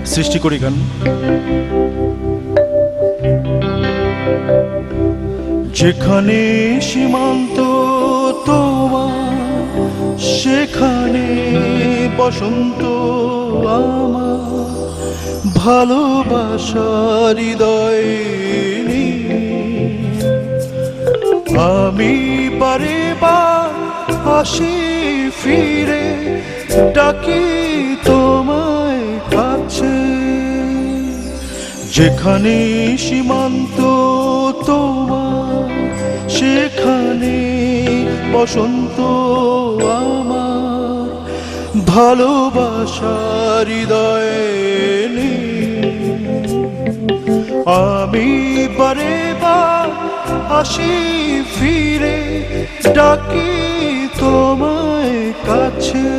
সৃষ্টি করি গান। যেখানে সীমান্ত তোমার, সেখানে বসন্ত আমার, ভালোবাসার হৃদয়ে আমি বারে বার আসি ফিরে, ডাকি তোমায় কাছে। যেখানে সীমান্ত তোমার, সেখানে বসন্ত আমার, ভালোবাসার হৃদয়ে আমি বারে বার আসি ফিরে, ডাকি তোমায় কাছে।